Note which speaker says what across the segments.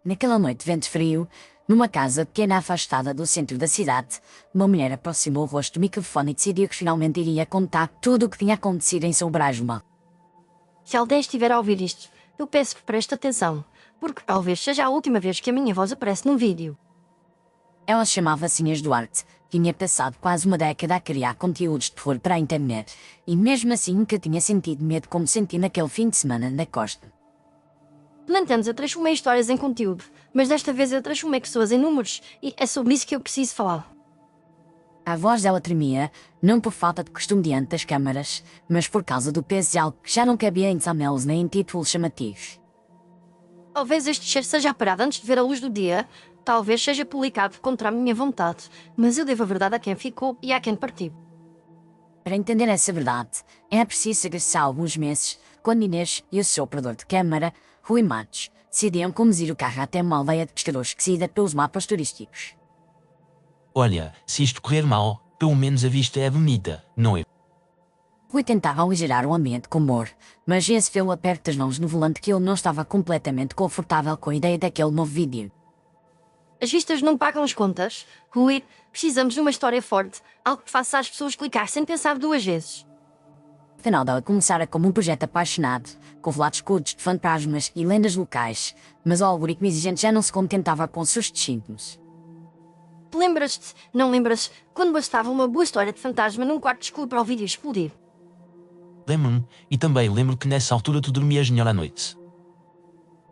Speaker 1: Naquela noite de vento frio, numa casa pequena afastada do centro da cidade, uma mulher aproximou o rosto do microfone e decidiu que finalmente iria contar tudo o que tinha acontecido em São Brasma.
Speaker 2: Se alguém estiver a ouvir isto, eu peço que preste atenção, porque talvez seja a última vez que a minha voz aparece num vídeo.
Speaker 1: Ela chamava-se Inês Duarte, tinha passado quase uma década a criar conteúdos de terror para a internet, e mesmo assim nunca tinha sentido medo como senti naquele fim de semana na costa.
Speaker 2: Durante anos eu transformei histórias em conteúdo, mas desta vez eu transformei pessoas em números, e é sobre isso que eu preciso falar.
Speaker 1: A voz dela tremia, não por falta de costume diante das câmaras, mas por causa do peso de algo que já não cabia em thumbnails nem em títulos chamativos.
Speaker 2: Talvez este cheiro seja apurado antes de ver a luz do dia, talvez seja publicado contra a minha vontade, mas eu devo a verdade a quem ficou e a quem partiu.
Speaker 1: Para entender essa verdade, é preciso regressar alguns meses, quando Inês e o seu operador de câmara, Rui Matos, decidiam conduzir o carro até uma aldeia de pescadores esquecida pelos mapas turísticos.
Speaker 3: Olha, se isto correr mal, pelo menos a vista é bonita, não é?
Speaker 1: Rui tentava aligerar o ambiente com humor, mas esse fê-lo a perto das mãos no volante que ele não estava completamente confortável com a ideia daquele novo vídeo.
Speaker 2: As vistas não pagam as contas. Rui, precisamos de uma história forte, algo que faça as pessoas clicar sem pensar duas vezes.
Speaker 1: Afinal dela começara como um projeto apaixonado, com relatos curtos de fantasmas e lendas locais, mas o algoritmo exigente já não se contentava com sustos simples.
Speaker 2: Lembras-te, não lembras, quando bastava uma boa história de fantasma num quarto escuro para o vídeo explodir?
Speaker 3: Lembro-me, e também lembro que nessa altura tu dormias melhor à noite.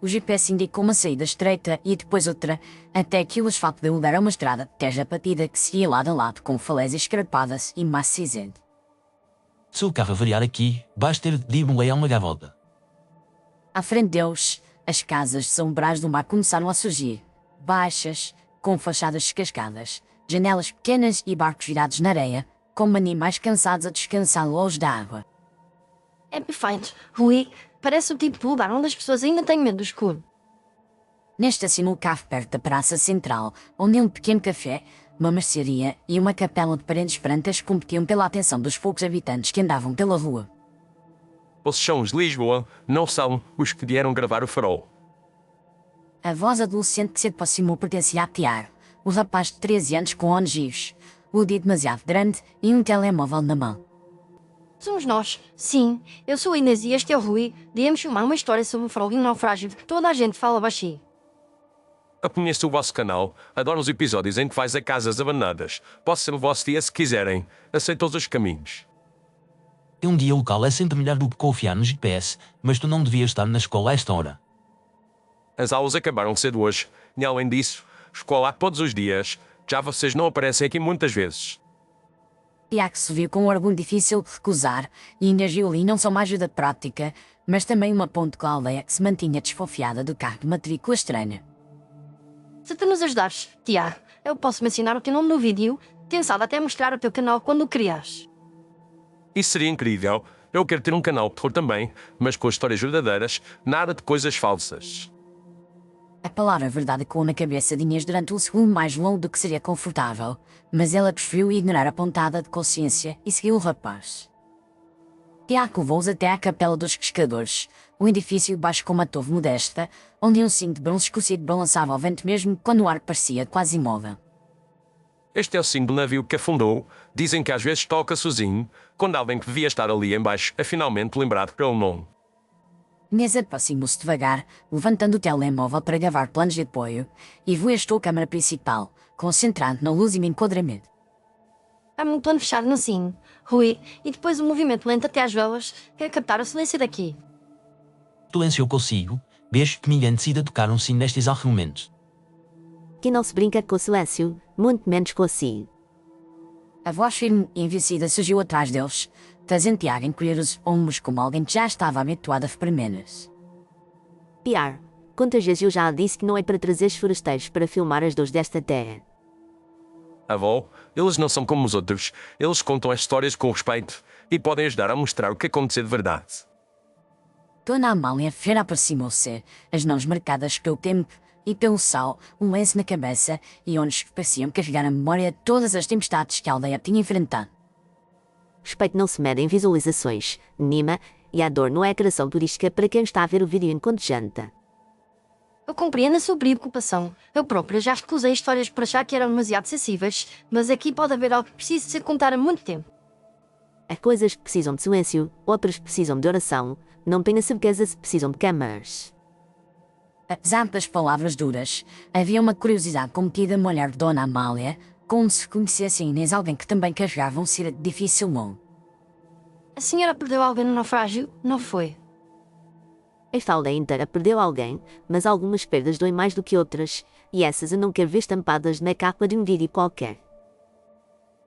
Speaker 1: O GPS indicou uma saída estreita e depois outra, até que o asfalto deu lugar a uma estrada de terra batida que seguia lado a lado com falésias escarpadas e massa cinzenta.
Speaker 3: Se o carro variar aqui, vais ter de ir um leão uma volta.
Speaker 1: À frente deles, as casas de São Brás do Mar começaram a surgir, baixas, com fachadas descascadas, janelas pequenas e barcos virados na areia, como animais cansados a descansar longe da água.
Speaker 2: É perfeito, Rui, parece o tipo de lugar onde as pessoas ainda têm medo do escuro.
Speaker 1: Neste estacionou o carro perto da praça central, onde um pequeno café, uma mercearia e uma capela de paredes brancas competiam pela atenção dos poucos habitantes que andavam pela rua.
Speaker 4: Vocês são os de Lisboa, não são os que vieram gravar o Farol.
Speaker 1: A voz adolescente que se aproximou pertencia a Tiago, o rapaz de 13 anos com olhos vivos, o dedo demasiado grande e um telemóvel na mão.
Speaker 2: Somos nós, sim, eu sou a Inês e este é o Rui, viemos filmar uma história sobre o farol e um naufrágio de que toda a gente fala baixinho.
Speaker 4: Eu conheço o vosso canal, adoro os episódios em que vais a casas abandonadas. Posso ser o vosso dia se quiserem, aceito todos os caminhos.
Speaker 3: Um dia local é sempre melhor do que confiar no GPS, mas tu não devias estar na escola a esta hora.
Speaker 4: As aulas acabaram cedo hoje, e além disso, escola há todos os dias, já vocês não aparecem aqui muitas vezes.
Speaker 1: Tiago se viu com um orgulho difícil de recusar, e Inês e Uli não só uma ajuda prática, mas também uma ponte com a aldeia que se mantinha desconfiada do carro de matrícula estranha.
Speaker 2: Se tu nos ajudares, Tiago, eu posso mencionar o teu nome no vídeo, pensado até mostrar o teu canal quando o criares.
Speaker 4: Isso seria incrível. Eu quero ter um canal de terror também, mas com histórias verdadeiras, nada de coisas falsas.
Speaker 1: A palavra verdade ecoou na cabeça de Inês durante um segundo mais longo do que seria confortável, mas ela preferiu ignorar a pontada de consciência e seguiu o rapaz. Tiago levou-os até à Capela dos Pescadores, um edifício baixo com uma torre modesta, onde um cinto de bronze escurecido balançava ao vento mesmo quando o ar parecia quase imóvel.
Speaker 4: Este é o signo do navio que afundou. Dizem que às vezes toca sozinho, quando alguém que devia estar ali embaixo é finalmente lembrado pelo nome.
Speaker 1: Inês aproximou-se devagar, levantando o telemóvel para gravar planos de apoio, e voou a câmara principal, concentrado na luz e no enquadramento.
Speaker 2: Há-me um plano fechado no sino, Rui, e depois um movimento lento até às velas, quero captar o silêncio daqui.
Speaker 3: Silêncio eu consigo, vejo que ninguém decida tocar um sino nestes argumentos.
Speaker 5: Que não se brinca com o silêncio, muito menos consigo.
Speaker 1: A voz firme e envelhecida surgiu atrás deles, fazendo Tiago encolher os ombros como alguém que já estava habituado a reprimendas.
Speaker 5: Piar, quantas vezes eu já disse que não é para trazer os forasteiros para filmar as dores desta terra.
Speaker 4: Avó, eles não são como os outros. Eles contam as histórias com respeito e podem ajudar a mostrar o que aconteceu de verdade.
Speaker 1: Dona Amália Ferreira aproximou-se, as mãos marcadas pelo tempo e pelo sal, um lenço na cabeça e olhos que pareciam carregar a memória de todas as tempestades que a aldeia tinha enfrentado.
Speaker 5: Respeito não se mede em visualizações, Nima, e a dor não é atração turística para quem está a ver o vídeo enquanto janta.
Speaker 2: Eu compreendo a sua preocupação. Eu própria já recusei histórias por achar que eram demasiado sensíveis, mas aqui pode haver algo que precisa ser contado há muito tempo.
Speaker 5: Há coisas que precisam de silêncio, outras precisam de oração. Não tenho a certeza se precisam de câmaras.
Speaker 1: Apesar das palavras duras, havia uma curiosidade cometida na mulher de Dona Amália, como se conhecesse a Inês alguém que também carregava um segredo difícil mão.
Speaker 2: A senhora perdeu alguém no naufrágio, não foi?
Speaker 5: Esta aldeia inteira perdeu alguém, mas algumas perdas doem mais do que outras, e essas eu não quero ver estampadas na capa de um vídeo qualquer.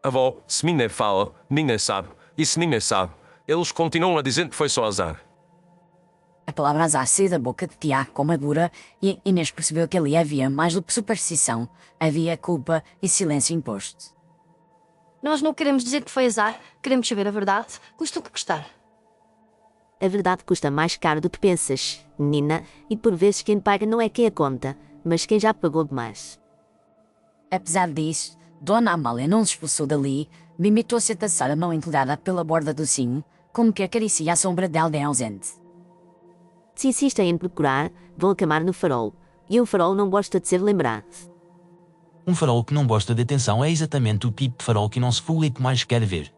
Speaker 4: Avó, se ninguém fala, ninguém sabe. E se ninguém sabe, eles continuam a dizer que foi só azar.
Speaker 1: A palavra azar saiu da boca de Tiago com madura e Inês percebeu que ali havia mais do que superstição, havia culpa e silêncio imposto.
Speaker 2: Nós não queremos dizer que foi azar, queremos saber a verdade, custa o que custar.
Speaker 5: A verdade custa mais caro do que pensas, menina, e por vezes quem paga não é quem a conta, mas quem já pagou demais.
Speaker 1: Apesar disso, Dona Amália não se expulsou dali, limitou-se a taçar a mão encolhada pela borda do sino, como que acaricia a sombra de alguém ausente.
Speaker 5: Se insistem em procurar, vão acamar no farol, e o farol não gosta de ser lembrado.
Speaker 3: Um farol que não gosta de atenção é exatamente o tipo de farol que nosso público mais quer ver.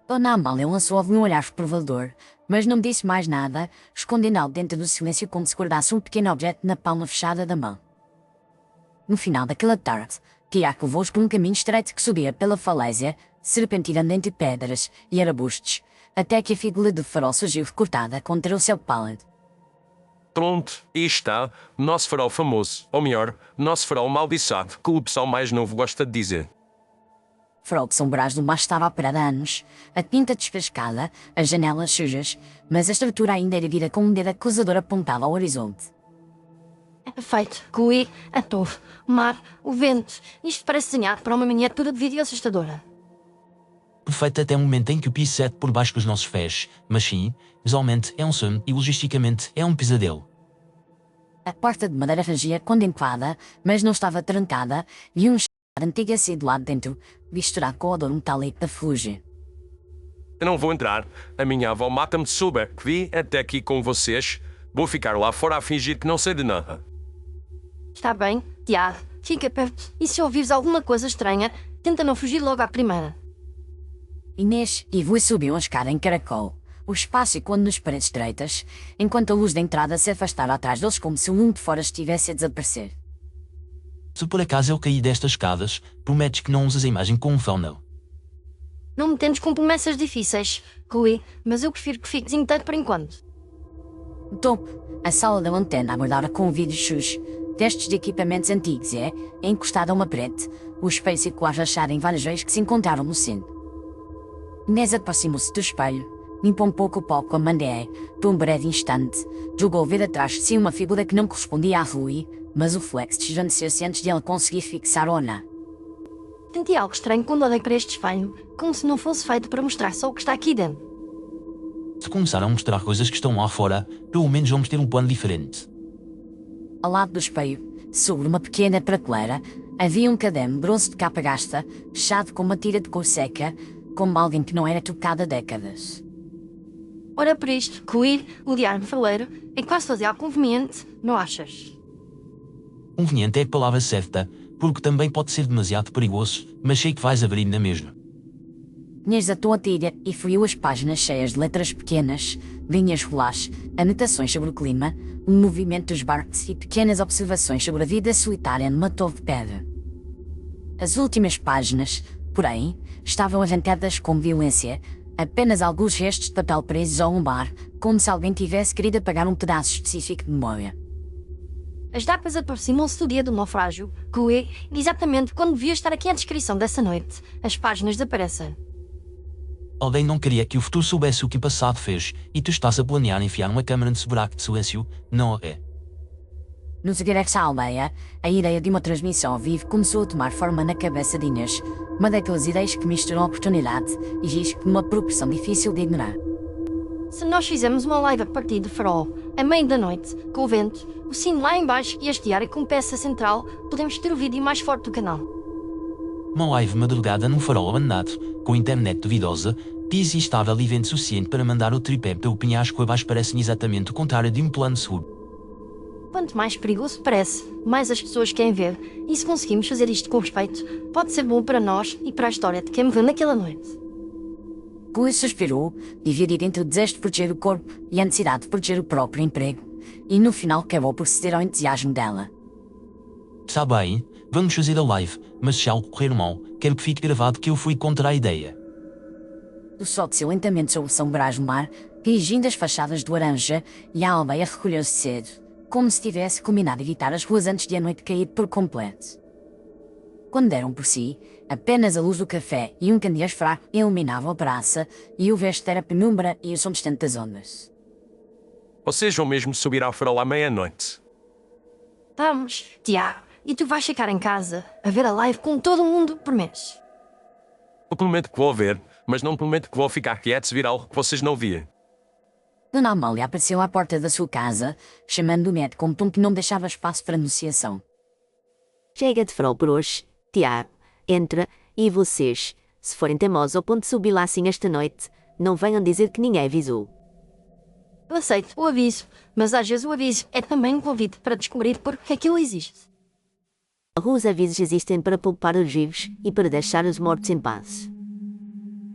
Speaker 1: Dona Amália lançou-lhe um olhar provador, mas não disse mais nada, escondendo algo dentro do silêncio como se guardasse um pequeno objeto na palma fechada da mão. No final daquela tarde, Tiago levou-os por um caminho estreito que subia pela falésia, serpenteando entre pedras e arbustos, até que a figura do farol surgiu recortada contra o céu pálido.
Speaker 4: Pronto, e está, nosso farol famoso, ou melhor, nosso farol maldiçado, que o pessoal mais novo gosta de dizer.
Speaker 1: O farol de São Brás do Mar estava operado há anos, a tinta desfascada, as janelas sujas, mas a estrutura ainda era vira com um dedo acusador apontado ao horizonte.
Speaker 2: É feito, Cui, a torre, o mar, o vento. Isto parece desenhado para uma miniatura de vídeo assustadora.
Speaker 3: Perfeito até o momento em que o piso cede por baixo dos nossos pés, mas sim, visualmente é um sonho e logisticamente é um pesadelo.
Speaker 1: A porta de madeira rangia contemplada, mas não estava trancada, e um cheiro antigo assim do lado dentro, misturado com o odor metálico da ferrugem.
Speaker 4: Eu não vou entrar, a minha avó mata-me de souber que vi até aqui com vocês. Vou ficar lá fora a fingir que não sei de nada.
Speaker 2: Está bem, Tiago, fica perto, e se ouvires alguma coisa estranha, tenta não fugir logo à primeira.
Speaker 1: Inês e Vui subiam a escada em caracol, o espaço quando nas paredes estreitas, enquanto a luz da entrada se afastava atrás deles como se o mundo de fora estivesse a desaparecer.
Speaker 3: Se por acaso eu cair destas escadas, prometes que não usas a imagem com um fão, não?
Speaker 2: Não me tentes com promessas difíceis, Cui, mas eu prefiro que fiques inteiro por enquanto.
Speaker 1: No topo, a sala da lanterna abordava com vídeos chus, testes de equipamentos antigos e, encostada a uma parede, o espelho circular rachado em várias vezes que se encontraram no centro. Inês aproximou-se do espelho, limpou um pouco o pó com a mandeia, por um breve instante, julgou ver atrás de si uma figura que não correspondia a Rui, mas o reflexo desvaneceu-se antes de ela conseguir fixar ou não.
Speaker 2: Senti algo estranho quando olhei para este espelho, como se não fosse feito para mostrar só o que está aqui dentro.
Speaker 3: Se começar a mostrar coisas que estão lá fora, pelo menos vamos ter um plano diferente.
Speaker 1: Ao lado do espelho, sobre uma pequena prateleira, havia um caderno bronze de capa gasta, fechado com uma tira de cor seca, como alguém que não era tocado há décadas.
Speaker 2: Ora por isto, Cui, o diário faleiro, é quase fazer algo conveniente, não achas?
Speaker 3: Conveniente é a palavra certa, porque também pode ser demasiado perigoso, mas sei que vais abrir na mesma.
Speaker 1: Inês atou a tira e fluiu as páginas cheias de letras pequenas, linhas rolares, anotações sobre o clima, o movimento dos barcos e pequenas observações sobre a vida solitária numa torre de pedra. As últimas páginas, porém, estavam arrancadas com violência, apenas alguns restos de papel presos ao bar, como se alguém tivesse querido apagar um pedaço específico de memória.
Speaker 2: As datas aproximam-se do dia do naufrágio, Cui, exatamente quando devia estar aqui a descrição dessa noite. As páginas desaparecem.
Speaker 3: Alguém não queria que o futuro soubesse o que o passado fez, e tu estás a planear enfiar uma câmara nesse buraco de silêncio, não é?
Speaker 1: No regresso à aldeia, a ideia de uma transmissão ao vivo começou a tomar forma na cabeça de Inês, uma daquelas ideias que misturam oportunidade e risco numa proporção difícil de ignorar.
Speaker 2: Se nós fizermos uma live a partir de farol, à meia da noite, com o vento, o sino lá em baixo e este diário com peça central, podemos ter o vídeo mais forte do canal.
Speaker 3: Uma live madrugada num farol abandonado, com internet duvidosa, piso instável e vento suficiente para mandar o tripé pelo penhasco abaixo parecem exatamente o contrário de um plano seguro.
Speaker 2: Quanto mais perigoso parece, mais as pessoas querem ver. E se conseguimos fazer isto com respeito, pode ser bom para nós e para a história de quem morreu naquela noite.
Speaker 1: Chloe suspirou, dividido entre o desejo de proteger o corpo e a necessidade de proteger o próprio emprego, e no final acabou por ceder ao entusiasmo dela.
Speaker 3: Está bem, vamos fazer a live, mas se algo correr mal, quero que fique gravado que eu fui contra a ideia.
Speaker 1: O sol desceu lentamente sobre São Brás do Mar, corrigindo as fachadas do Aranja, e a aldeia recolheu-se cedo, como se tivesse combinado evitar as ruas antes de a noite cair por completo. Quando deram por si, apenas a luz do café e um candeeiro fraco iluminavam a praça, e o resto era penumbra e o som distante das ondas.
Speaker 4: Vocês vão mesmo subir ao farol à meia-noite.
Speaker 2: Vamos, Tiago, e tu vais ficar em casa a ver a live com todo mundo por mês.
Speaker 4: Eu prometo que vou ver, mas não prometo que vou ficar quieto se vir algo que vocês não vêem.
Speaker 1: Dona Amália apareceu à porta da sua casa, chamando o médico com um tom que não deixava espaço para negociação.
Speaker 5: Chega de farol por hoje, Tiago. Entra, e vocês, se forem teimosos ao ponto de subir lá assim esta noite, não venham dizer que ninguém avisou.
Speaker 2: Eu aceito o aviso, mas às vezes o aviso é também um convite para descobrir porque aquilo existe.
Speaker 5: Os avisos existem para poupar os vivos e para deixar os mortos em paz.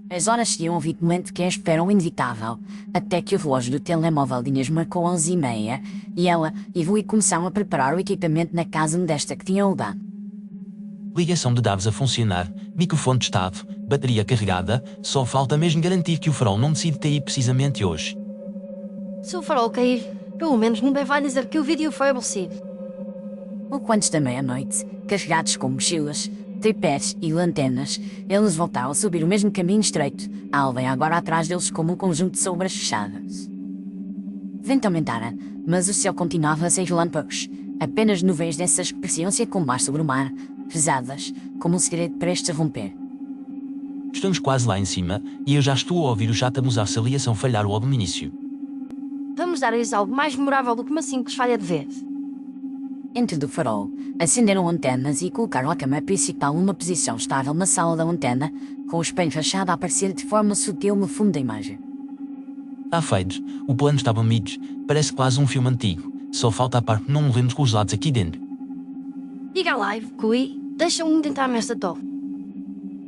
Speaker 1: As horas seguiam o ritmo que a espera o inevitável, até que o relógio do telemóvel de Inês marcou 11h30, e ela e Rui começaram a preparar o equipamento na casa modesta que tinham dado.
Speaker 3: Ligação de dados a funcionar, microfone testado, bateria carregada, só falta mesmo garantir que o farol não decide cair precisamente hoje.
Speaker 2: Se o farol cair, pelo menos ninguém vai dizer que o vídeo foi aborrecido.
Speaker 1: Pouco antes da meia-noite, carregados com mochilas, tripés e lanternas, eles voltaram a subir o mesmo caminho estreito, a aldeia agora atrás deles como um conjunto de sombras fechadas. O vento aumentara, mas o céu continuava sem relâmpagos, apenas nuvens densas que pareciam se acumular sobre o mar, pesadas, como um segredo prestes a romper.
Speaker 3: Estamos quase lá em cima, e eu já estou a ouvir o chat a mudar-se a ligação falhar logo no início.
Speaker 2: Vamos dar-lhes algo mais memorável do que uma simples falha de vez.
Speaker 1: Dentro do farol, acenderam antenas e colocaram a câmara principal numa posição estável na sala da antena, com o espelho fachado a aparecer de forma sutil no fundo da imagem.
Speaker 3: Está feito, o plano está bonito, parece quase um filme antigo, só falta a parte que não morremos congelados aqui dentro.
Speaker 2: Diga a live, Cui, deixa-me tentar nesta toque.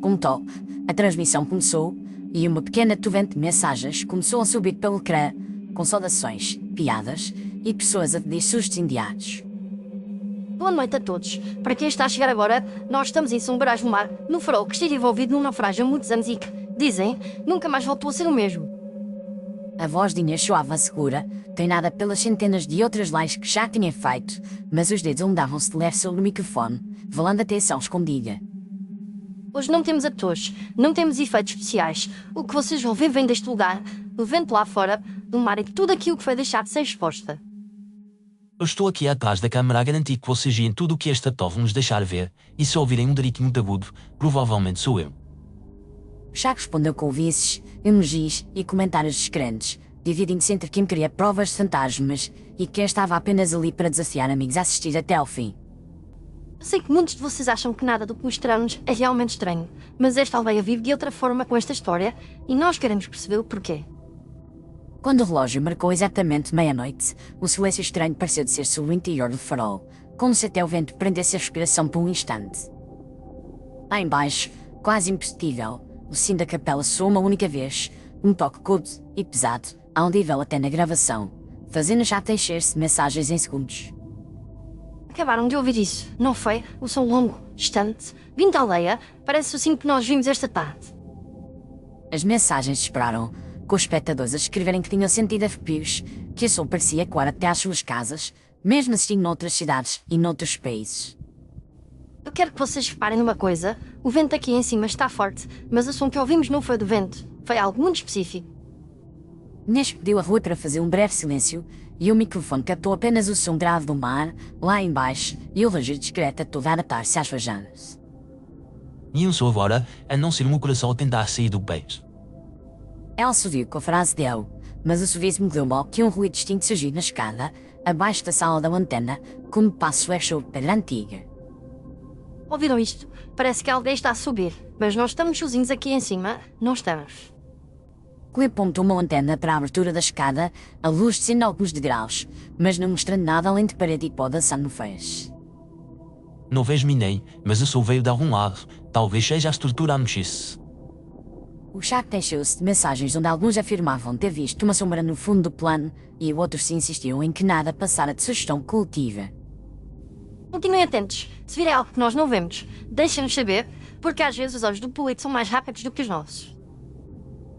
Speaker 1: Com um toque, a transmissão começou e uma pequena torrente de mensagens começou a subir pelo ecrã, com saudações, piadas e pessoas a pedir sustos imediatos.
Speaker 2: Boa noite a todos. Para quem está a chegar agora, nós estamos em São Brás do Mar, no farol que esteve envolvido num naufrágio há muitos anos e que, dizem, nunca mais voltou a ser o mesmo.
Speaker 1: A voz de Inês soava segura, treinada pelas centenas de outras lives que já tinha feito, mas os dedos ondavam-se de leve sobre o microfone, velando a atenção escondida.
Speaker 2: Hoje não temos atores, não temos efeitos especiais. O que vocês vão ver vem deste lugar, do vento lá fora, do mar e de tudo aquilo que foi deixado sem resposta.
Speaker 3: Eu estou aqui atrás da câmara a garantir que vocês veem tudo o que este atol nos deixar ver, e se ouvirem um grito muito agudo, provavelmente sou eu.
Speaker 1: Chá respondeu com vices, emojis e comentários descrentes, dividindo-se entre quem queria provas de fantasmas e quem estava apenas ali para desafiar amigos a assistir até ao fim.
Speaker 2: Sei que muitos de vocês acham que nada do que mostramos é realmente estranho, mas esta aldeia vive de outra forma com esta história e nós queremos perceber o porquê.
Speaker 1: Quando o relógio marcou exatamente meia-noite, o silêncio estranho pareceu de ser sobre o interior do farol, como se até o vento prendesse a respiração por um instante. Lá embaixo, quase imperceptível, o sino da capela soou uma única vez, um toque curto e pesado, audível até na gravação, fazendo o chat encher-se de mensagens em segundos.
Speaker 2: Acabaram de ouvir isso, não foi? O som longo, distante, vindo da aldeia, parece o sino que nós vimos esta tarde.
Speaker 1: As mensagens dispararam, com os espectadores a escreverem que tinham sentido arrepios, que o som parecia ecoar até às suas casas, mesmo assistindo noutras cidades e noutros países.
Speaker 2: Eu quero que vocês reparem numa coisa, o vento aqui em cima está forte, mas o som que ouvimos não foi do vento, foi algo muito específico.
Speaker 1: Inês pediu a Rui para fazer um breve silêncio, e o microfone captou apenas o som grave do mar, lá embaixo, e o registro discreto a todo adaptar-se às fajadas.
Speaker 3: E eu sou agora, a não ser o meu coração a tentar sair do peito.
Speaker 1: Ela sorriu com a frase dele, mas o sorriso mudou mal que um ruído distinto surgiu na escada, abaixo da sala da antena, como passo echo pela antiga.
Speaker 2: Ouviram isto? Parece que a aldeia está a subir, mas nós estamos sozinhos aqui em cima, não estamos.
Speaker 1: Chloe apontou uma antena para a abertura da escada, a luz descendo alguns degraus, mas não mostrando nada além de parede e pó dançando no fez.
Speaker 3: Não vejo ninguém, mas o som veio de algum lado. Talvez seja a estrutura a mexer-se.
Speaker 1: O chat deixou-se de mensagens onde alguns afirmavam ter visto uma sombra no fundo do plano e outros se insistiam em que nada passara de sugestão coletiva.
Speaker 2: Continuem atentos. Se virem algo que nós não vemos, deixem-nos saber, porque às vezes os olhos do Polito são mais rápidos do que os nossos.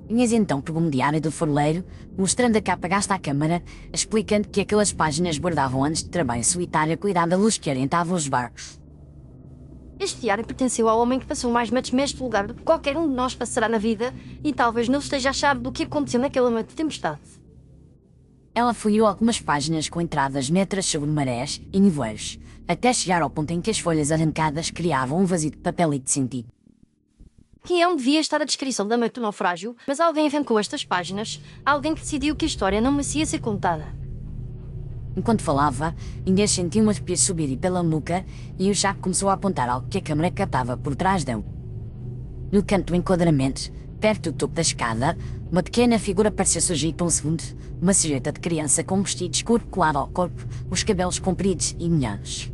Speaker 1: Inês então pegou um diário do forleiro, mostrando a capa gasta à câmara, explicando que aquelas páginas guardavam anos de trabalho solitário a cuidar da luz que orientava os barcos.
Speaker 2: Este diário pertenceu ao homem que passou mais noites neste lugar do que qualquer um de nós passará na vida e talvez não esteja a achar do que aconteceu naquela noite de tempestade.
Speaker 1: Ela folheou algumas páginas com entradas metras sobre marés e nevoeiros, até chegar ao ponto em que as folhas arrancadas criavam um vazio de papel e de sentido.
Speaker 2: Que é onde devia estar a descrição da noite do naufrágio, mas alguém arrancou estas páginas, alguém que decidiu que a história não merecia ser contada.
Speaker 1: Enquanto falava, Inês sentiu uma arrepio subir pela nuca e o Chaco começou a apontar algo que a câmara captava por trás dele. No canto do enquadramento, perto do topo da escada, uma pequena figura parecia surgir por um segundo, uma silhueta de criança com um vestido escuro colado ao corpo, os cabelos compridos e molhados.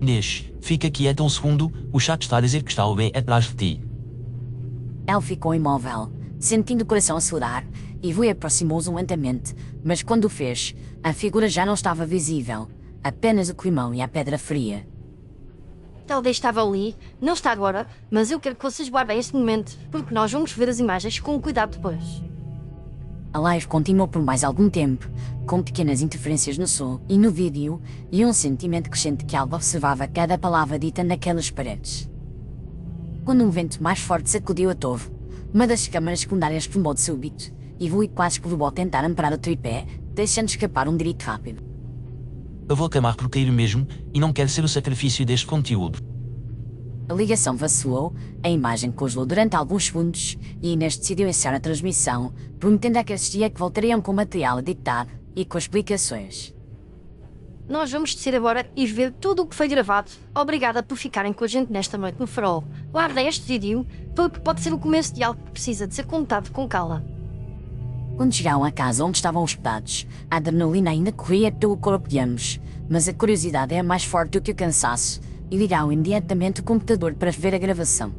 Speaker 3: Inês, fica quieta um segundo, o chato está a dizer que está bem atrás de ti.
Speaker 1: Ela ficou imóvel, sentindo o coração acelerar, e Vui aproximou-se lentamente, mas quando o fez, a figura já não estava visível, apenas o climão e a pedra fria.
Speaker 2: Talvez estava ali, não está agora, mas eu quero que vocês guardem este momento, porque nós vamos ver as imagens com cuidado depois.
Speaker 1: A live continuou por mais algum tempo, com pequenas interferências no som e no vídeo, e um sentimento crescente que Alba observava cada palavra dita naquelas paredes. Quando um vento mais forte sacudiu a torre, uma das câmaras secundárias pulmou de súbito, e Vui quase que levou a tentar amparar o tripé, deixando escapar um grito rápido.
Speaker 3: Eu vou acabar por cair mesmo, e não quero ser o sacrifício deste conteúdo.
Speaker 1: A ligação vacilou, a imagem congelou durante alguns segundos, e Inês decidiu encerrar a transmissão, prometendo a que assistia que voltariam com o material editado e com explicações.
Speaker 2: Nós vamos descer agora e ver tudo o que foi gravado. Obrigada por ficarem com a gente nesta noite no farol. Guardem este vídeo, porque pode ser o começo de algo que precisa de ser contado com calma.
Speaker 1: Quando chegaram à casa onde estavam hospedados, a adrenalina ainda corria pelo corpo de ambos, mas a curiosidade é mais forte do que o cansaço, e ligaram imediatamente o computador para ver a gravação.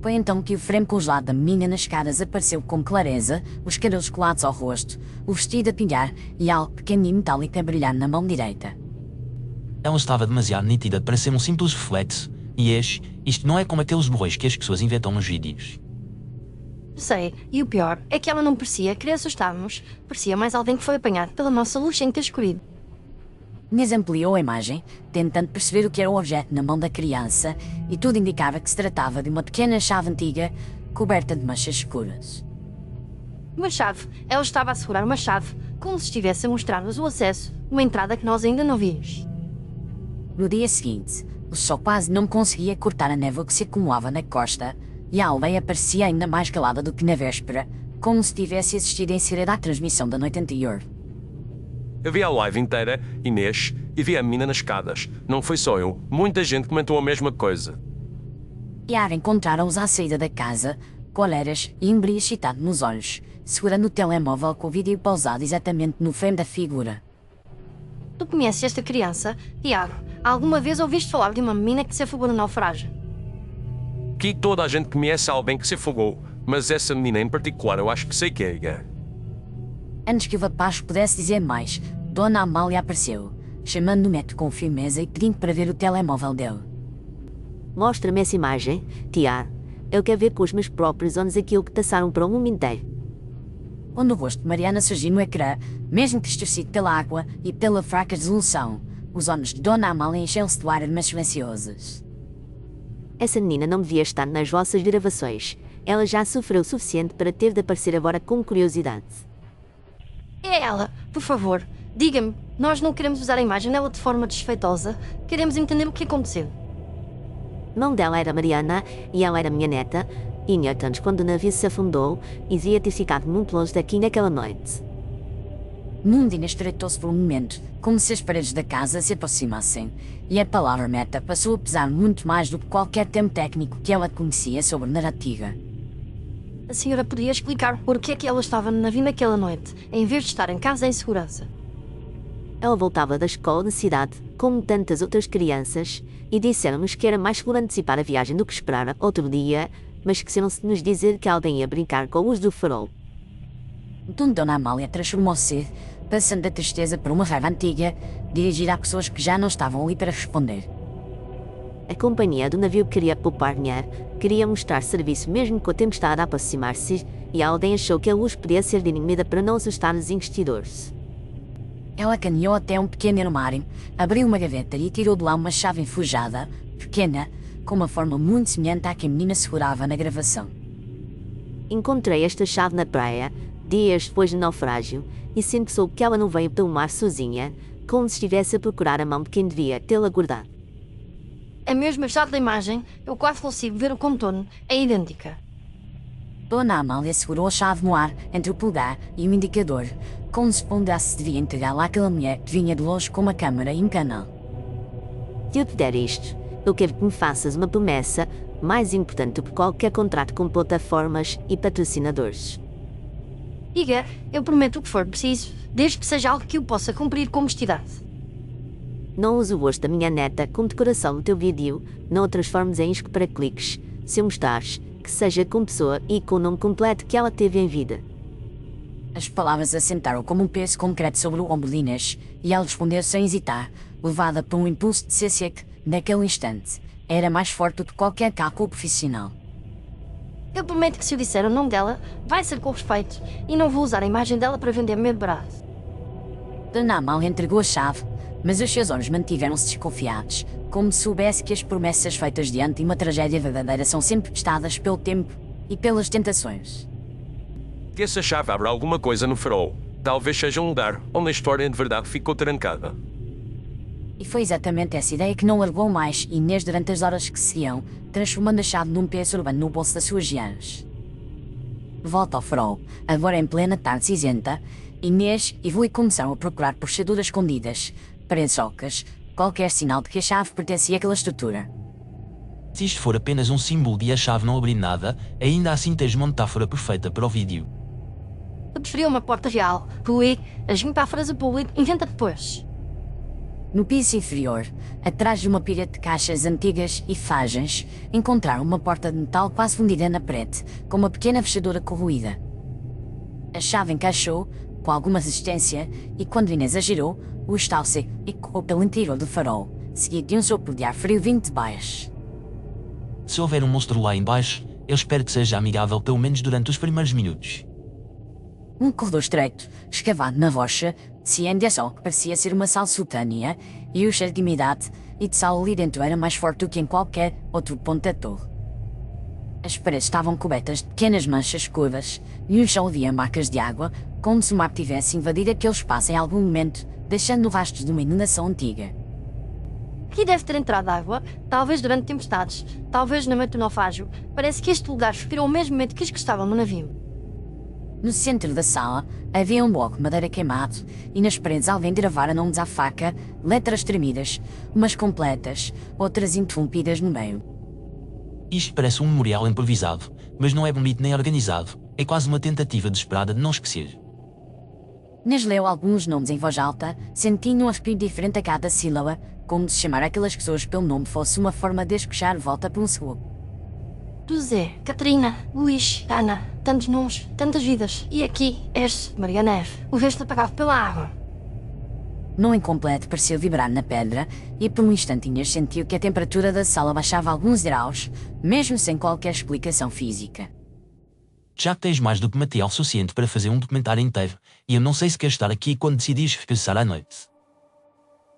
Speaker 1: Foi então que o frame congelado da menina nas escadas apareceu com clareza, os cabelos colados ao rosto, o vestido a pingar e algo pequeno e metálico a brilhar na mão direita.
Speaker 3: Ela estava demasiado nítida para ser um simples reflexo, e isto não é como aqueles borrões que as pessoas inventam nos vídeos.
Speaker 2: Sei, e o pior é que ela não parecia querer assustar-nos, parecia mais alguém que foi apanhado pela nossa luz sem ter escurido.
Speaker 1: Inês ampliou a imagem, tentando perceber o que era o objeto na mão da criança, e tudo indicava que se tratava de uma pequena chave antiga, coberta de manchas escuras.
Speaker 2: Uma chave. Ela estava a segurar uma chave, como se estivesse a mostrar-nos o acesso, uma entrada que nós ainda não vimos.
Speaker 1: No dia seguinte, o sol quase não conseguia cortar a névoa que se acumulava na costa, e a aldeia parecia ainda mais calada do que na véspera, como se tivesse assistido em segredo à transmissão da noite anterior.
Speaker 4: Eu vi a live inteira, Inês, e vi a menina nas escadas. Não foi só eu. Muita gente comentou a mesma coisa.
Speaker 1: Yara encontraram-os à saída da casa, com olheiras e um brilho excitado nos olhos, segurando o telemóvel com o vídeo pausado exatamente no frame da figura.
Speaker 2: Tu conheces esta criança? Tiago, alguma vez ouviste falar de uma menina que se afogou no naufrágio?
Speaker 4: Aqui toda a gente conhece alguém que se afogou, mas essa menina em particular eu acho que sei quem é.
Speaker 1: Antes que o rapaz pudesse dizer mais, Dona Amália apareceu, chamando o neto com firmeza e pedindo para ver o telemóvel dele.
Speaker 5: Mostra-me essa imagem, tia. Eu quero ver com os meus próprios olhos aquilo que passaram para o mundo inteiro.
Speaker 1: Quando o rosto de Mariana surgiu no ecrã, mesmo distorcido pela água e pela fraca resolução, os olhos de Dona Amália encheram-se de lágrimas silenciosas.
Speaker 5: Essa menina não devia estar nas vossas gravações. Ela já sofreu o suficiente para ter de aparecer agora com curiosidade.
Speaker 2: É ela, por favor, diga-me, nós não queremos usar a imagem dela de forma desfeitosa, queremos entender o que aconteceu.
Speaker 5: A mão dela era Mariana e ela era minha neta, e antes quando o navio se afundou, e devia ter ficado muito longe daqui naquela noite.
Speaker 1: Mundina estreitou-se por um momento, como se as paredes da casa se aproximassem, e a palavra meta passou a pesar muito mais do que qualquer termo técnico que ela conhecia sobre narrativa.
Speaker 2: A senhora podia explicar por que é que ela estava no navio naquela noite, em vez de estar em casa em segurança?
Speaker 5: Ela voltava da escola na cidade, como tantas outras crianças, e disseram-nos que era mais seguro antecipar a viagem do que esperar outro dia, mas esqueceram-se de nos dizer que alguém ia brincar com a luz do farol.
Speaker 1: Então Dona Amália transformou-se, passando da tristeza por uma raiva antiga, dirigida a pessoas que já não estavam ali para responder.
Speaker 5: A companhia do navio queria poupar dinheiro, queria mostrar serviço mesmo com a tempestade a aproximar-se, e alguém achou que a luz podia ser dinamida para não assustar os investidores.
Speaker 1: Ela caminhou até um pequeno armário, abriu uma gaveta e tirou de lá uma chave enferrujada, pequena, com uma forma muito semelhante à que a menina segurava na gravação.
Speaker 5: Encontrei esta chave na praia, dias depois do naufrágio, e sempre soube que ela não veio pelo mar sozinha, como se estivesse a procurar a mão de quem devia tê-la guardado.
Speaker 2: A mesma chave da imagem, eu quase consigo ver o contorno, é idêntica.
Speaker 1: Dona Amália segurou a chave no ar entre o polegar e o indicador, como se pondesse devia entregá-la àquela mulher que vinha de longe com uma câmara e um canal.
Speaker 5: Se eu te der isto, eu quero que me faças uma promessa mais importante do que qualquer contrato com plataformas e patrocinadores.
Speaker 2: Diga, eu prometo o que for preciso, desde que seja algo que eu possa cumprir com honestidade.
Speaker 5: Não uso o rosto da minha neta como decoração do teu vídeo, não o transformes em isco para cliques. Se eu mostrares, que seja com pessoa e com o nome completo que ela teve em vida.
Speaker 1: As palavras assentaram como um peso concreto sobre o ombro de Inês, e ela respondeu sem hesitar, levada por um impulso de ser que, naquele instante, era mais forte do que qualquer cálculo profissional.
Speaker 2: Eu prometo que se eu disser o nome dela, vai ser com respeito, e não vou usar a imagem dela para vender medo barato.
Speaker 1: Dona Amália entregou a chave, mas os seus olhos mantiveram-se desconfiados, como se soubesse que as promessas feitas diante de uma tragédia verdadeira são sempre testadas pelo tempo e pelas tentações.
Speaker 4: Que essa chave abre alguma coisa no farol. Talvez seja um lugar onde a história de verdade ficou trancada.
Speaker 1: E foi exatamente essa ideia que não largou mais Inês durante as horas que seguiam, transformando a chave num peso urbano no bolso das suas geãs. Volta ao farol, agora em plena tarde cinzenta, Inês e Vui começaram a procurar por fechaduras escondidas, paredes ocas, qualquer sinal de que a chave pertencia àquela estrutura.
Speaker 3: Se isto for apenas um símbolo de a chave não abrir nada, ainda assim tens uma metáfora perfeita para o vídeo.
Speaker 2: Eu preferia uma porta real. Rui, as metáforas a público, inventa depois.
Speaker 1: No piso inferior, atrás de uma pilha de caixas antigas e fagens, encontraram uma porta de metal quase fundida na parede, com uma pequena fechadura corroída. A chave encaixou, com alguma resistência, e quando Inês a girou, o estalo-se e correu pelo interior do farol, seguido de um sopro de ar frio vindo de baixo.
Speaker 3: Se houver um monstro lá embaixo, eu espero que seja amigável pelo menos durante os primeiros minutos.
Speaker 1: Um corredor estreito, escavado na rocha, descia em direção que parecia ser uma sala subterrânea, e o cheiro de umidade e de sal ali dentro era mais forte do que em qualquer outro ponto da torre. As paredes estavam cobertas de pequenas manchas curvas, e no chão havia marcas de água, como se o mar tivesse invadido aquele espaço em algum momento, deixando rastros de uma inundação antiga.
Speaker 2: Aqui deve ter entrado água, talvez durante tempestades, talvez na noite do naufrágio. Parece que este lugar respirou o mesmo medo que os que estavam no navio.
Speaker 1: No centro da sala, havia um bloco de madeira queimado, e nas paredes alguém gravara nomes à faca, letras tremidas, umas completas, outras interrompidas no meio.
Speaker 3: Isto parece um memorial improvisado, mas não é bonito nem organizado, é quase uma tentativa desesperada de não esquecer.
Speaker 1: Inês leu alguns nomes em voz alta, sentindo um arrepio diferente a cada sílaba, como se chamar aquelas pessoas pelo nome fosse uma forma de escuchar volta por um segundo.
Speaker 2: José, Catarina, Luís, Ana, tantos nomes, tantas vidas. E aqui, este, Maria Neve, o resto apagado pela água.
Speaker 1: Num incompleto pareceu vibrar na pedra, e por um instante Inês sentiu que a temperatura da sala baixava alguns graus, mesmo sem qualquer explicação física.
Speaker 3: Já que tens mais do que material suficiente para fazer um documentário inteiro, e eu não sei se queres estar aqui quando decidires regressar à noite.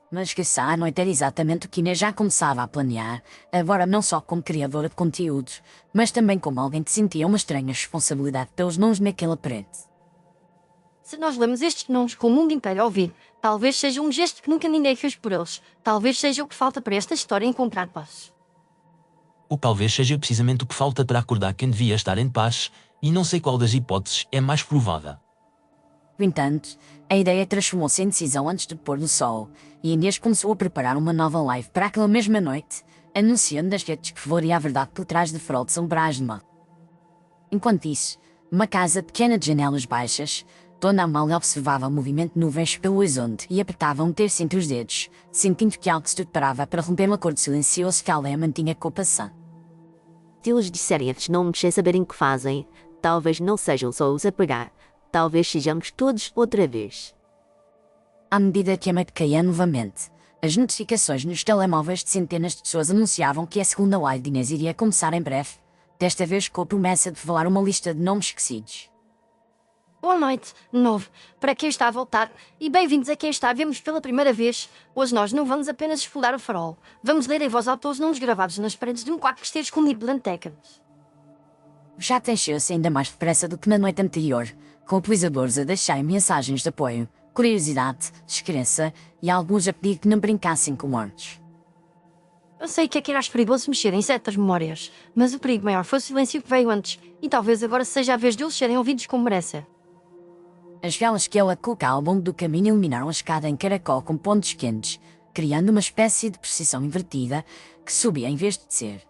Speaker 1: Mas que essa noite era exatamente o que Inês já começava a planear, agora não só como criadora de conteúdos, mas também como alguém que sentia uma estranha responsabilidade pelos nomes naquela parede.
Speaker 2: Se nós lemos estes nomes com o mundo inteiro a ouvir, talvez seja um gesto que nunca ninguém fez por eles. Talvez seja o que falta para esta história encontrar paz.
Speaker 3: Ou talvez seja precisamente o que falta para acordar quem devia estar em paz, e não sei qual das hipóteses é mais provável.
Speaker 1: No entanto, a ideia transformou-se em decisão antes do pôr do sol, e Inês começou a preparar uma nova live para aquela mesma noite, anunciando nas redes que faria a verdade por trás de Farol de São Brás de Mar. Enquanto isso, numa casa pequena de janelas baixas, Dona Amália observava o movimento de nuvens pelo horizonte e apertava um terço entre os dedos, sentindo que algo se preparava para romper um acordo silencioso que a aldeia mantinha com o passado.
Speaker 5: Se eles disserem estes nomes sem saberem o que fazem, talvez não sejam só os a pegar, talvez sejamos todos outra vez.
Speaker 1: À medida que a noite caía novamente, as notificações nos telemóveis de centenas de pessoas anunciavam que a segunda live de Inês iria começar em breve, desta vez com a promessa de revelar uma lista de nomes esquecidos.
Speaker 2: Boa noite, de novo, para quem está a voltar, e bem-vindos a quem está a ver-nos pela primeira vez. Hoje nós não vamos apenas explorar o farol, vamos ler em voz alta os nomes gravados nas paredes de um quarto que esteja escondido durante décadas.
Speaker 1: O chat encheu-se ainda mais depressa do que na noite anterior, com utilizadores a deixarem mensagens de apoio, curiosidade, descrença e alguns a pedir que não brincassem com mortos.
Speaker 2: Eu sei que é que irás perigoso mexer em certas memórias, mas o perigo maior foi o silêncio que veio antes, e talvez agora seja a vez deles serem ouvidos como merecem.
Speaker 1: As velas que ela colocava ao longo do caminho iluminaram a escada em caracol com pontos quentes, criando uma espécie de precisão invertida que subia em vez de descer.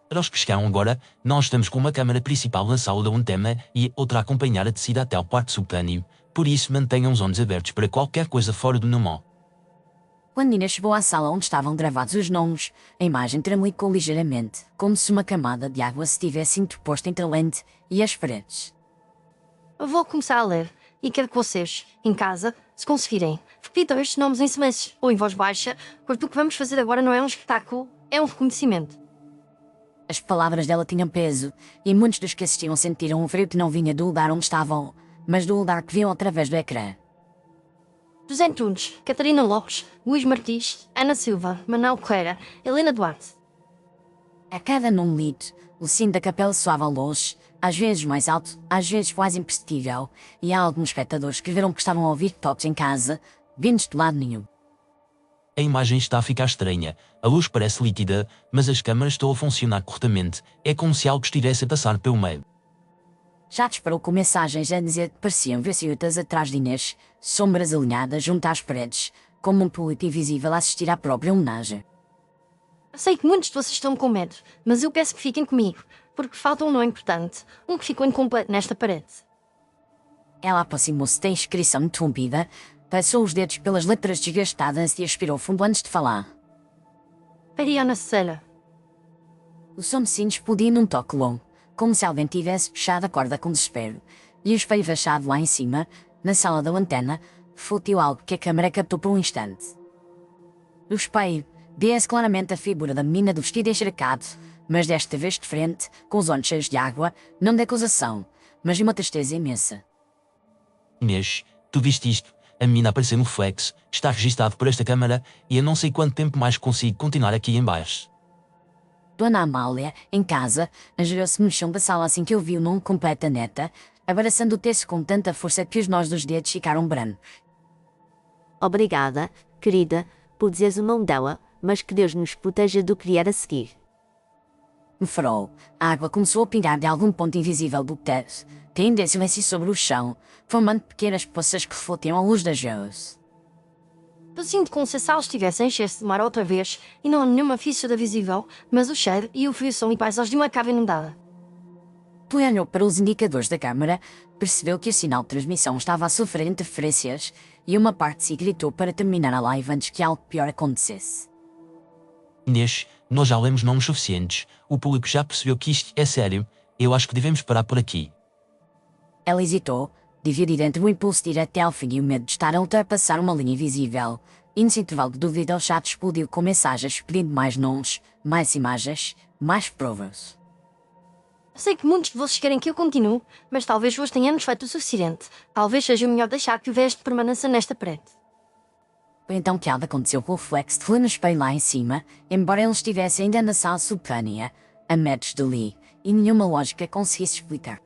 Speaker 3: Para os que chegaram agora, nós estamos com uma câmara principal na sala da Untema e outra a acompanhar a descida até ao quarto subterrâneo, por isso mantenham os olhos abertos para qualquer coisa fora do normal.
Speaker 1: Quando Nina chegou à sala onde estavam gravados os nomes, a imagem tremelicou ligeiramente, como se uma camada de água se tivesse interposto entre a lente e as paredes.
Speaker 2: Eu vou começar a ler, e quero que vocês, em casa, se conseguirem, repitam estes nomes em silêncio ou em voz baixa, porque o que vamos fazer agora não é um espetáculo, é um reconhecimento.
Speaker 1: As palavras dela tinham peso, e muitos dos que assistiam sentiram um frio que não vinha do lugar onde estavam, mas do lugar que viam através do ecrã.
Speaker 2: José Antunes, Catarina Lopes, Luís Martins, Ana Silva, Manuel Correia, Helena Duarte.
Speaker 1: A cada nome lido, o sino da capela soava ao longe, às vezes mais alto, às vezes quase imperceptível, e há alguns espectadores que viram que estavam a ouvir toques em casa, vindos de lado nenhum.
Speaker 3: A imagem está a ficar estranha, a luz parece líquida, mas as câmaras estão a funcionar corretamente, é como se algo estivesse a passar pelo meio.
Speaker 1: Já disparou com mensagens a dizer que pareciam ver silhuetas atrás de Inês, sombras alinhadas junto às paredes, como um público invisível a assistir à própria homenagem.
Speaker 2: Eu sei que muitos de vocês estão com medo, mas eu peço que fiquem comigo, porque falta um nome importante, um que ficou incompleto nesta parede.
Speaker 1: Ela aproximou-se da inscrição interrompida, passou os dedos pelas letras desgastadas e aspirou fundo antes de falar.
Speaker 2: Mariana Cela.
Speaker 1: O som de sino explodia num toque longo, como se alguém tivesse fechado a corda com desespero, e o espelho fechado lá em cima, na sala da antena, flutuou algo que a câmara captou por um instante. No espelho, via-se claramente a figura da menina do vestido encharcado, mas desta vez de frente, com os olhos cheios de água, não de acusação, mas de uma tristeza imensa.
Speaker 3: Inês, tu viste isto? A menina apareceu no flex, está registado por esta câmara e eu não sei quanto tempo mais consigo continuar aqui em baixo.
Speaker 1: Dona Amália, em casa, ajoelhou-se no chão da sala assim que ouviu o nome completo da neta, abraçando o texto com tanta força que os nós dos dedos ficaram brancos.
Speaker 5: Obrigada, querida, por dizeres o nome dela, mas que Deus nos proteja do que vier a seguir.
Speaker 1: No farol, a água começou a pingar de algum ponto invisível do teto, caindo em silêncio sobre o chão, formando pequenas poças que refletiam a luz das velas.
Speaker 2: Eu sinto como se a sala estivesse a encher-se de mar outra vez, e não há nenhuma fissura visível, mas o cheiro e o frio são iguais aos de uma cava inundada.
Speaker 1: Ele olhou para os indicadores da câmara, percebeu que o sinal de transmissão estava a sofrer interferências, e uma parte de si gritou para terminar a live antes que algo pior acontecesse.
Speaker 3: Inês, nós já lemos nomes suficientes, o público já percebeu que isto é sério, eu acho que devemos parar por aqui.
Speaker 1: Ela hesitou, dividida entre o impulso de ir até ao fim e o medo de estar a ultrapassar uma linha invisível, e nesse intervalo de dúvida o chat explodiu com mensagens pedindo mais nomes, mais imagens, mais provas.
Speaker 2: Sei que muitos de vocês querem que eu continue, mas talvez hoje tenhamos feito o suficiente. Talvez seja melhor deixar que o veste permaneça nesta parede.
Speaker 1: Foi então que algo aconteceu com o Flex de no espelho lá em cima, embora ele estivesse ainda na sala subterrânea, a metros de Lee, e nenhuma lógica conseguisse explicar.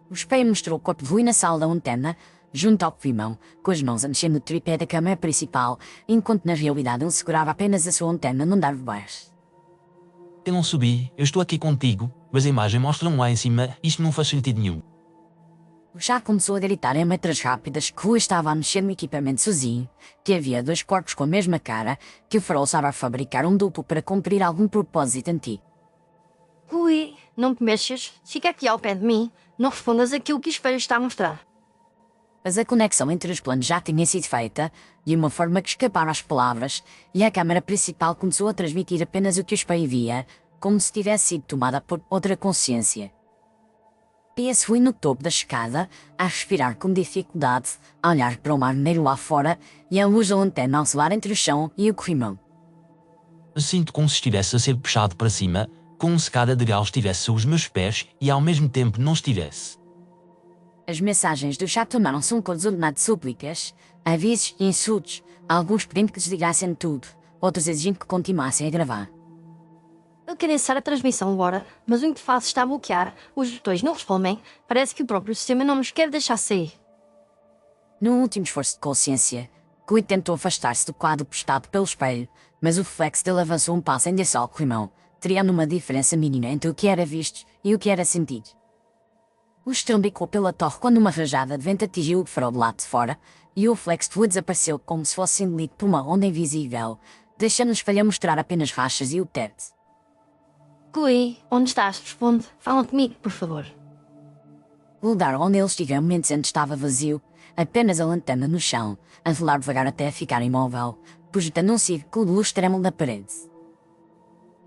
Speaker 1: O espelho mostrou o corpo de Lee na sala da antena, junto ao pulmão, com as mãos a mexer no tripé da câmara principal, enquanto na realidade ele segurava apenas a sua antena num andar de baixo.
Speaker 3: Eu não subi, eu estou aqui contigo, mas a imagem mostra-me lá em cima, isto não faz sentido nenhum.
Speaker 1: O chá começou a gritar em letras rápidas que Rui estava a mexer no equipamento sozinho, que havia dois corpos com a mesma cara, que o farol estava a fabricar um duplo para cumprir algum propósito antigo.
Speaker 2: Ui, não te mexas, fica aqui ao pé de mim, não respondas aquilo que o espelho está a mostrar.
Speaker 1: Mas a conexão entre os planos já tinha sido feita, de uma forma que escaparam as palavras, e a câmara principal começou a transmitir apenas o que o espelho via, como se tivesse sido tomada por outra consciência. PS fui no topo da escada, a respirar com dificuldade, a olhar para o mar negro lá fora e a luz da lanterna a oscilar entre o chão e o corrimão.
Speaker 3: Sinto como se estivesse a ser puxado para cima, como se cada degrau estivesse aos meus pés e ao mesmo tempo não estivesse.
Speaker 1: As mensagens do chat tomaram-se um conjunto de súplicas, avisos e insultos, alguns pedindo que desligassem tudo, outros exigindo que continuassem a gravar.
Speaker 2: Eu quero iniciar a transmissão agora, mas o interface está a bloquear, os botões não respondem, parece que o próprio sistema não nos quer deixar sair.
Speaker 1: Num último esforço de consciência, Cui tentou afastar-se do quadro postado pelo espelho, mas o reflexo dele avançou um passo em direção ao corrimão, criando uma diferença mínima entre o que era visto e o que era sentido. O estrondo ecoou pela torre quando uma rajada de vento atingiu o farol do lado de fora, e o reflexo de luz desapareceu como se fosse engolido por uma onda invisível, deixando o espelho a mostrar apenas rachas e o teto.
Speaker 2: Cui, onde estás? Responde. Fala comigo, por favor.
Speaker 1: O lugar onde ele estivera momentos antes estava vazio, apenas a lanterna no chão, a velar devagar até ficar imóvel, projetando um círculo de luz trêmulo na parede.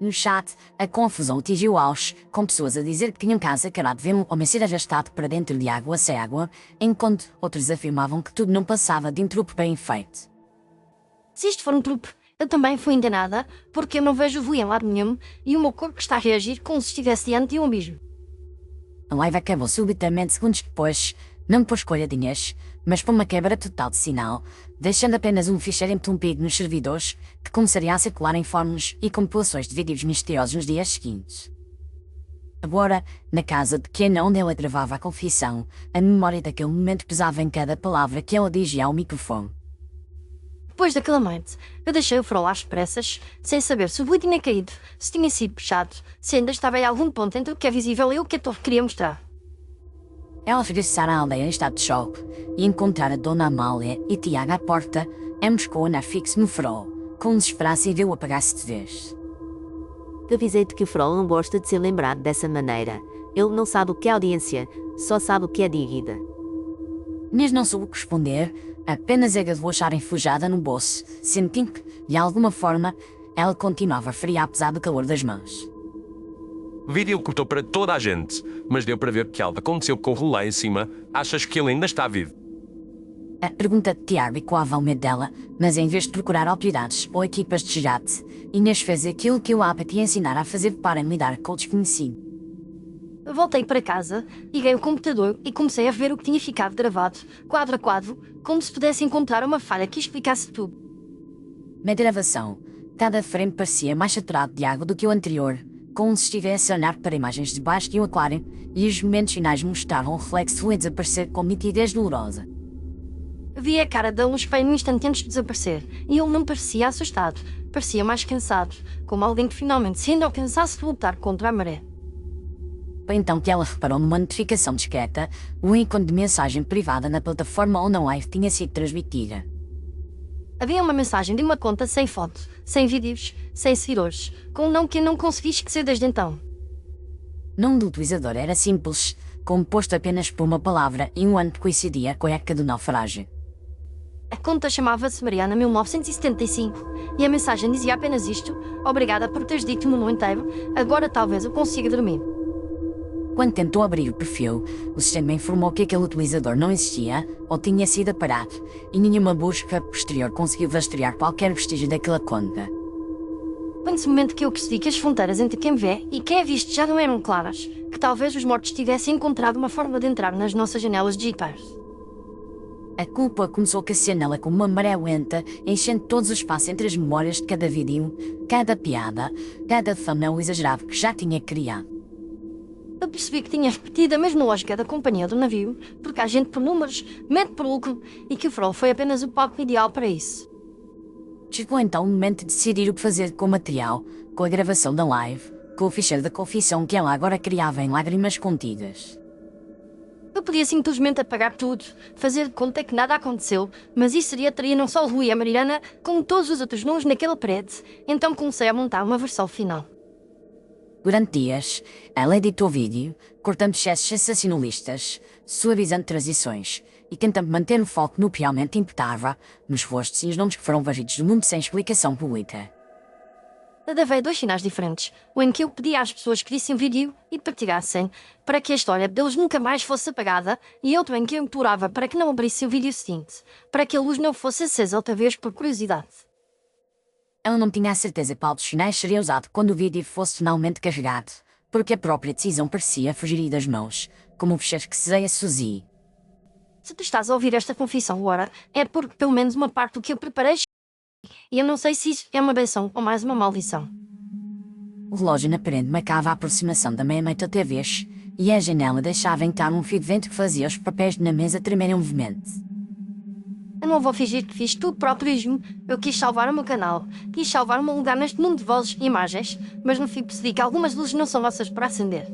Speaker 1: No chat, a confusão atingiu o auge, com pessoas a dizer que tinham casa cara de ver um homem ser arrastado para dentro de água sem água, enquanto outros afirmavam que tudo não passava de um truque bem feito.
Speaker 2: Se isto for um truque, eu também fui enganada, porque eu não vejo o em lado nenhum e o meu corpo está a reagir como se estivesse diante de um abismo.
Speaker 1: A live acabou subitamente segundos depois, não por escolha de Inês, mas por uma quebra total de sinal, deixando apenas um ficheiro interrompido nos servidores, que começaria a circular em fóruns e compilações de vídeos misteriosos nos dias seguintes. Agora, na casa de Ken onde ela gravava a confissão, a memória daquele momento pesava em cada palavra que ela dizia ao microfone.
Speaker 2: Depois daquela noite, eu deixei o farol às pressas, sem saber se o boi tinha caído, se tinha sido puxado, se ainda estava em algum ponto entre o que é visível e o que a torre queria mostrar.
Speaker 1: Ela regressar à aldeia em estado de choque e encontrar a Dona Amália e Tiago à porta, ambos com o olhar fixo no farol, com desesperança e viu apagar-se de vez.
Speaker 5: Avisei-te que o farol não gosta de ser lembrado dessa maneira. Ele não sabe o que é audiência, só sabe o que é dívida.
Speaker 1: Inês não soube responder, apenas agarrou a chave enfujada no bolso, sentindo que, de alguma forma, ela continuava a friar apesar do calor das mãos.
Speaker 4: O vídeo cortou para toda a gente, mas deu para ver que algo aconteceu com o rolo lá em cima. Achas que ele ainda está vivo?
Speaker 1: A pergunta de Tiago ecoava ao medo dela, mas em vez de procurar autoridades ou equipas de resgate, Inês fez aquilo que o APA tinha ensinado a fazer para lidar com o desconhecido.
Speaker 2: Voltei para casa, liguei o computador e comecei a ver o que tinha ficado gravado, quadro a quadro, como se pudesse encontrar uma falha que explicasse tudo.
Speaker 1: Na gravação, cada frame parecia mais saturado de água do que o anterior, como se estivesse a olhar para imagens de baixo de um aquário, e os momentos finais mostravam o reflexo de desaparecer com nitidez dolorosa.
Speaker 2: Vi a cara dele no espelho no instante antes de desaparecer, e ele não parecia assustado, parecia mais cansado, como alguém que finalmente se ainda alcançasse de lutar contra a maré.
Speaker 1: Foi então que ela reparou numa notificação discreta, um ícone de mensagem privada na plataforma onde a live tinha sido transmitida.
Speaker 2: Havia uma mensagem de uma conta sem foto, sem vídeos, sem seguidores, com um nome que eu não consegui esquecer desde então.
Speaker 1: O nome do utilizador era simples, composto apenas por uma palavra e um ano que coincidia com a época do naufrágio.
Speaker 2: A conta chamava-se Mariana 1975 e a mensagem dizia apenas isto: obrigada por teres dito o meu nome inteiro, agora talvez eu consiga dormir.
Speaker 1: Quando tentou abrir o perfil, o sistema informou que aquele utilizador não existia ou tinha sido apagado, e nenhuma busca posterior conseguiu rastrear qualquer vestígio daquela conta.
Speaker 2: Foi nesse momento que eu percebi que as fronteiras entre quem vê e quem é visto já não eram claras, que talvez os mortos tivessem encontrado uma forma de entrar nas nossas janelas digitais.
Speaker 1: A culpa começou a crescer nela como uma maré lenta, enchendo todos os espaços entre as memórias de cada vídeo, cada piada, cada thumbnail exagerado que já tinha criado.
Speaker 2: Eu percebi que tinha repetido a mesma lógica da companhia do navio, porque há gente por números, mente por lucro, e que o farol foi apenas o palco ideal para isso.
Speaker 1: Chegou então o momento de decidir o que fazer com o material, com a gravação da live, com o ficheiro da confissão que ela agora criava em lágrimas contidas.
Speaker 2: Eu podia simplesmente apagar tudo, fazer de conta que nada aconteceu, mas isso teria não só o Rui e a Mariana, como todos os outros nomes naquela parede, então comecei a montar uma versão final.
Speaker 1: Durante dias, ela editou vídeo, cortando excessos sensacionalistas, suavizando transições e tentando manter o foco no que realmente importava, nos rostos e os nomes que foram varridos do mundo sem explicação pública.
Speaker 2: Havia dois sinais diferentes. Um em que eu pedia às pessoas que vissem o vídeo e partilhassem, para que a história deles nunca mais fosse apagada, e outro em que eu implorava para que não abrissem o vídeo seguinte, para que a luz não fosse acesa outra vez por curiosidade.
Speaker 1: Ela não tinha a certeza qual dos sinais seria usado quando o vídeo fosse finalmente carregado, porque a própria decisão parecia fugir das mãos, como o fecheiro que sezeia Suzy.
Speaker 2: Se tu estás a ouvir esta confissão agora, é porque pelo menos uma parte do que eu preparei. E eu não sei se isso é uma benção ou mais uma maldição.
Speaker 1: O relógio na parede marcava a aproximação da meia-noite outra vez, e a janela deixava entrar um fio de vento que fazia os papéis na mesa tremerem levemente.
Speaker 2: Eu não vou fingir que fiz tudo para o turismo. Eu quis salvar o meu canal, quis salvar o meu lugar neste mundo de vozes e imagens, mas no fim percebi que algumas luzes não são nossas para acender.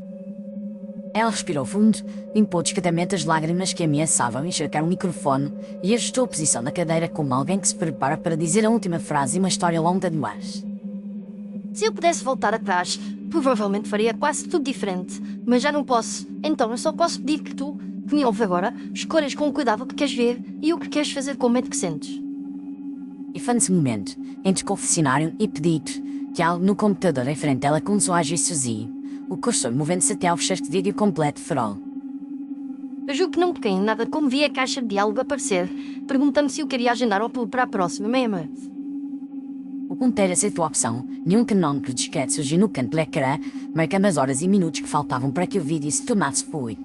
Speaker 1: Ela respirou fundo, limpou discretamente as lágrimas que ameaçavam encharcar o microfone e ajustou a posição da cadeira como alguém que se prepara para dizer a última frase em uma história longa demais.
Speaker 2: Se eu pudesse voltar atrás, provavelmente faria quase tudo diferente, mas já não posso. Então eu só posso pedir que tu, que me ouve agora, escolhas com cuidado o que queres ver e o que queres fazer com o medo que sentes.
Speaker 1: E foi nesse momento, entre confessionário e pedido, que algo no computador em frente a ela começou a agir sozinho, o cursor movendo-se até ao fecheiro de vídeo completo de farol.
Speaker 2: Eu juro que não toquei em nada como vi a caixa de diálogo aparecer, perguntando se eu queria agendar ou pulo para a próxima meia-noite.
Speaker 1: O computador aceitou a opção, nenhum canônico disquete surgiu no canto do ecrã, marcando as horas e minutos que faltavam para que o vídeo se tornasse fluido.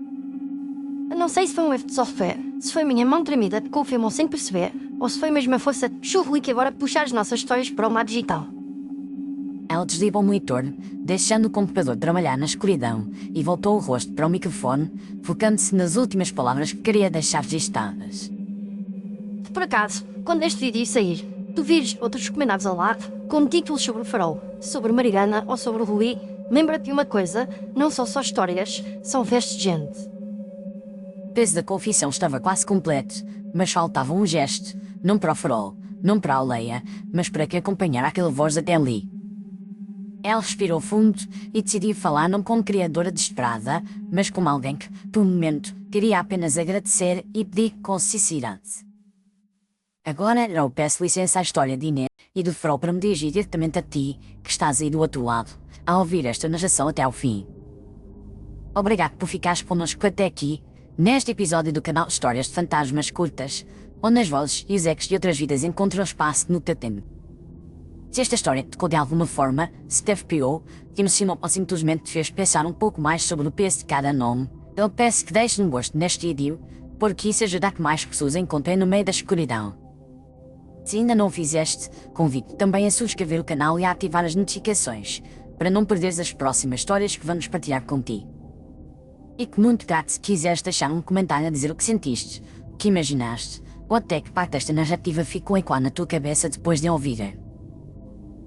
Speaker 2: Eu não sei se foi um erro de software, se foi minha mão tremida que confirmou sem perceber, ou se foi mesmo a força de chuva que agora puxa as nossas histórias para o mar digital.
Speaker 1: Ela desligou o monitor, deixando o computador trabalhar na escuridão, e voltou o rosto para o microfone, focando-se nas últimas palavras que queria deixar registadas.
Speaker 2: Se por acaso, quando este vídeo sair, tu vires outros recomendados ao lado, com títulos sobre o farol, sobre Mariana ou sobre o Rui, lembra-te de uma coisa, não são só histórias, são vestes de gente.
Speaker 1: O peso da confissão estava quase completo, mas faltava um gesto, não para o farol, não para a aldeia, mas para que acompanhar aquela voz até ali. Ela respirou fundo e decidiu falar não como criadora desesperada, mas como alguém que, por um momento, queria apenas agradecer e pedir com sinceridade. Agora eu peço licença à história de Inês e do farol para me dirigir diretamente a ti, que estás aí do outro lado, a ouvir esta narração até ao fim. Obrigado por ficares connosco até aqui, neste episódio do canal Histórias de Fantasmas Curtas, onde as vozes e os ecos de outras vidas encontram espaço no teu tempo. Se esta história te tocou de alguma forma, se te arrepiou, te emocionou ou simplesmente te fez pensar um pouco mais sobre o peso de cada nome, eu peço que deixes um gosto neste vídeo, porque isso ajuda a que mais pessoas encontrem no meio da escuridão. Se ainda não o fizeste, convido-te também a subscrever o canal e a ativar as notificações, para não perderes as próximas histórias que vamos partilhar contigo. E que muito grato se quiseres deixar um comentário a dizer o que sentiste, o que imaginaste, ou até que parte desta narrativa ficou ecoar na tua cabeça depois de a ouvir.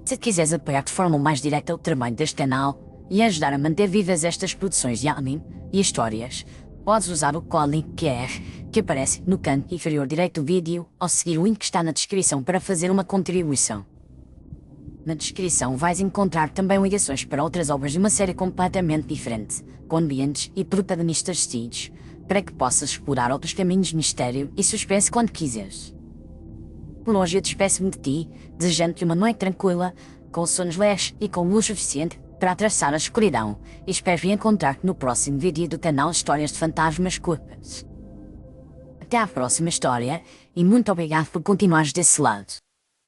Speaker 1: Se quiseres apoiar de forma mais direta o trabalho deste canal e ajudar a manter vivas estas produções de anime e histórias, podes usar o código QR que aparece no canto inferior direito do vídeo ou seguir o link que está na descrição para fazer uma contribuição. Na descrição vais encontrar também ligações para outras obras de uma série completamente diferente, com ambientes e protagonistas distintos, para que possas explorar outros caminhos de mistério e suspense quando quiseres. Por hoje eu despeço-me de ti, desejando-te uma noite tranquila, com sonhos leves e com luz suficiente para atravessar a escuridão, e espero encontrar-te no próximo vídeo do canal Histórias de Fantasmas Curtas. Até à próxima história, e muito obrigado por continuares desse lado.